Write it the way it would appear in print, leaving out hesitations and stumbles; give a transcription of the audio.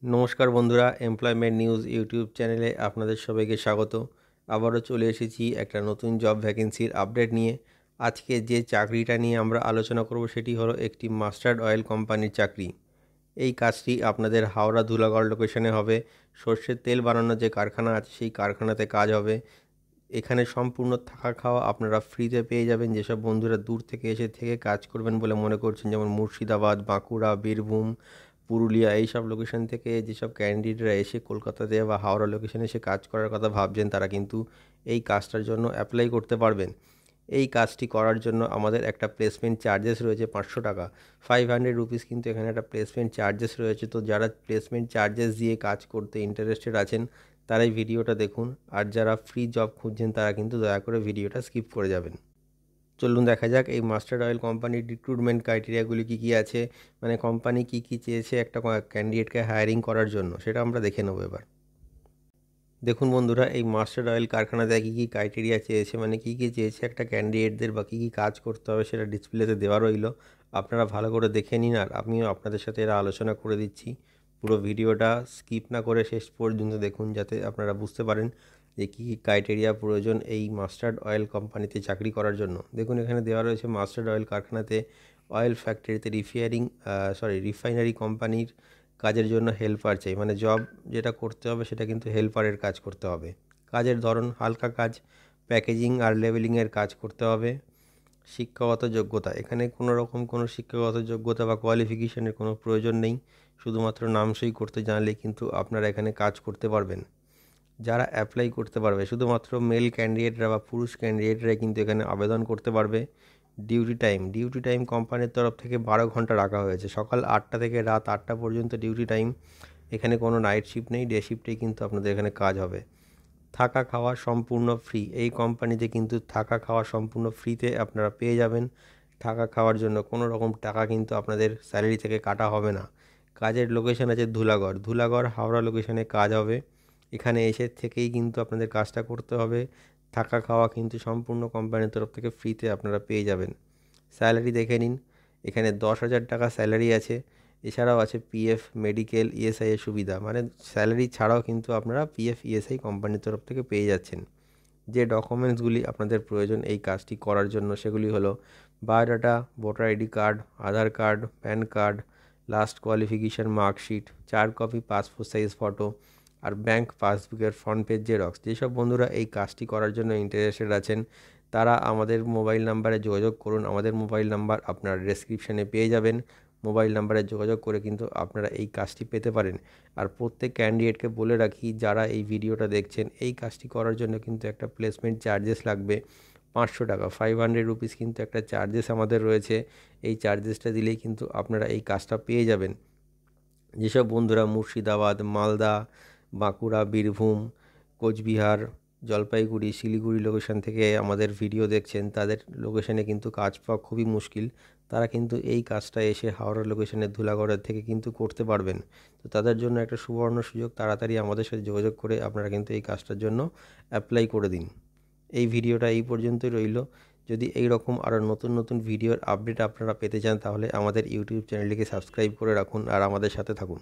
নমস্কার বন্ধুরা, employment news YouTube চ্যানেলে আপনাদের সবাইকে স্বাগত। আবারও চলে এসেছি একটা নতুন জব ভ্যাকেন্সির আপডেট নিয়ে। আজকে যে চাকরিটা নিয়ে আমরা আলোচনা করব সেটি হলো একটি মাস্টার্ড অয়েল কোম্পানির চাকরি। এই কাজটি আপনাদের হাওড়া ধুলাগড় লোকেশনে হবে। সর্ষের তেল বানানোর যে কারখানা আছে সেই কারখানাতে কাজ হবে। এখানে সম্পূর্ণ থাকা খাওয়া আপনারা ফ্রিতে পেয়ে যাবেন। যেসব বন্ধুরা দূর থেকে এসে থেকে কাজ করবেন বলে মনে করছেন, যেমন মুর্শিদাবাদ, বাঁকুড়া, বীরভূম, পুরুলিয়া, এইসব লোকেশন থেকে যেসব ক্যান্ডিডেটরা এসে কলকাতাতে বা হাওড়া লোকেশনে এসে কাজ করার কথা ভাবছেন, তারা কিন্তু এই কাজটার জন্য অ্যাপ্লাই করতে পারবেন। এই কাজটি করার জন্য আমাদের একটা প্লেসমেন্ট চার্জেস রয়েছে 500 টাকা, 500 রুপিস কিন্তু এখানে একটা প্লেসমেন্ট চার্জেস রয়েছে। তো যারা প্লেসমেন্ট চার্জেস দিয়ে কাজ করতে ইন্টারেস্টেড আছেন তারাই ভিডিওটা দেখুন, আর যারা ফ্রি জব খুঁজছেন তারা কিন্তু দয়া করে ভিডিওটা স্কিপ করে যাবেন। চলুন দেখা যাক এই মাস্টার্ড অয়েল কোম্পানির রিক্রুটমেন্ট ক্রাইটেরিয়াগুলি কী কী আছে, মানে কোম্পানি কী কী চেয়েছে একটা ক্যান্ডিডেটকে হায়ারিং করার জন্য, সেটা আমরা দেখে নেবো এবার। দেখুন বন্ধুরা, এই মাস্টার্ড অয়েল কারখানাতে কী কী ক্রাইটেরিয়া চেয়েছে, মানে কী কী চেয়েছে একটা ক্যান্ডিডেটদের বা কী কী কাজ করতে হবে সেটা ডিসপ্লেতে দেওয়া রইল। আপনারা ভালো করে দেখে নিন, আর আমিও আপনাদের সাথে এরা আলোচনা করে দিচ্ছি। পুরো ভিডিওটা স্কিপ না করে শেষ পর্যন্ত দেখুন, যাতে আপনারা বুঝতে পারেন যে কী কী ক্রাইটেরিয়া প্রয়োজন এই মাস্টার্ড অয়েল কোম্পানিতে চাকরি করার জন্য। দেখুন এখানে দেওয়া রয়েছে মাস্টার্ড অয়েল কারখানাতে অয়েল ফ্যাক্টরিতে রিফাইনারি কোম্পানির কাজের জন্য হেল্পার চাই, মানে জব যেটা করতে হবে সেটা কিন্তু হেল্পারের কাজ করতে হবে। কাজের ধরন হালকা কাজ, প্যাকেজিং আর লেবেলিংয়ের কাজ করতে হবে। শিক্ষাগত যোগ্যতা, এখানে কোনো শিক্ষাগত যোগ্যতা বা কোয়ালিফিকেশনের কোনো প্রয়োজন নেই, শুধুমাত্র নামসই করতে জানলেই কিন্তু আপনারা এখানে কাজ করতে পারবেন। যারা অ্যাপ্লাই করতে পারবে, শুধুমাত্র মেল ক্যান্ডিডেটরা বা পুরুষ ক্যান্ডিডেটরাই কিন্তু এখানে আবেদন করতে পারবে। ডিউটি টাইম কোম্পানির তরফ থেকে 12 ঘন্টা রাখা হয়েছে, সকাল 8টা থেকে রাত 8টা পর্যন্ত ডিউটি টাইম। এখানে কোনো নাইট শিফট নেই, ডে শিফটেই কিন্তু আপনাদের এখানে কাজ হবে। থাকা খাওয়া সম্পূর্ণ ফ্রি, এই কোম্পানিতে কিন্তু থাকা খাওয়া সম্পূর্ণ ফ্রিতে আপনারা পেয়ে যাবেন। থাকা খাওয়ার জন্য কোনো রকম টাকা কিন্তু আপনাদের স্যালারি থেকে কাটা হবে না। কাজের লোকেশন আছে ধুলাগড় হাওড়া লোকেশনে কাজ হবে। এখানে এসে থেকেই কিন্তু আপনাদের কাজটা করতে হবে। থাকা খাওয়া কিন্তু সম্পূর্ণ কোম্পানির তরফ থেকে ফ্রিতে আপনারা পেয়ে যাবেন। স্যালারি দেখে নিন, এখানে 10,000 টাকা স্যালারি আছে। এছাড়াও আছে পিএফ, মেডিকেল, ইএসআই এর সুবিধা, মানে স্যালারি ছাড়াও কিন্তু আপনারা পিএফ, ইএসআই কোম্পানির তরফ থেকে পেয়ে যাচ্ছেন। যে ডকুমেন্টসগুলি আপনাদের প্রয়োজন এই কাজটি করার জন্য সেগুলি হলো biodata, voter ID card, Aadhaar card, PAN card, last qualification marksheet, 4 copy passport size photo, আর ব্যাংক পাসবুকের ফ্রন্ট পেজ জেরক্স। যেসব বন্ধুরা এই কাজটি করার জন্য ইন্টারেস্টেড আছেন তারা আমাদের মোবাইল নাম্বারে যোগাযোগ করুন। আমাদের মোবাইল নাম্বার আপনারা ডেসক্রিপশানে পেয়ে যাবেন। মোবাইল নাম্বারে যোগাযোগ করে কিন্তু আপনারা এই কাজটি পেতে পারেন। আর প্রত্যেক ক্যান্ডিডেটকে বলে রাখি, যারা এই ভিডিওটা দেখছেন, এই কাজটি করার জন্য কিন্তু একটা প্লেসমেন্ট চার্জেস লাগবে 500 টাকা, 500 রুপিস কিন্তু একটা চার্জেস আমাদের রয়েছে। এই চার্জেসটা দিলেই কিন্তু আপনারা এই কাজটা পেয়ে যাবেন। যেসব বন্ধুরা মুর্শিদাবাদ, মালদা, বাঁকুড়া, বীরভূম, কোচবিহার, জলপাইগুড়ি, শিলিগুড়ি লোকেশন থেকে আমাদের ভিডিও দেখছেন, তাদের লোকেশনে কিন্তু কাজ পাওয়া খুবই মুশকিল। তারা কিন্তু এই কাজটা এসে হাওড়া লোকেশনের ধুলাগড়ের থেকে কিন্তু করতে পারবেন। তো তাদের জন্য একটা সুবর্ণ সুযোগ, তাড়াতাড়ি আমাদের সাথে যোগাযোগ করে আপনারা কিন্তু এই কাজটার জন্য অ্যাপ্লাই করে দিন। এই ভিডিওটা এই পর্যন্তই রইল। যদি এই রকম আরও নতুন নতুন ভিডিওর আপডেট আপনারা পেতে চান তাহলে আমাদের ইউটিউব চ্যানেলটিকে সাবস্ক্রাইব করে রাখুন আর আমাদের সাথে থাকুন।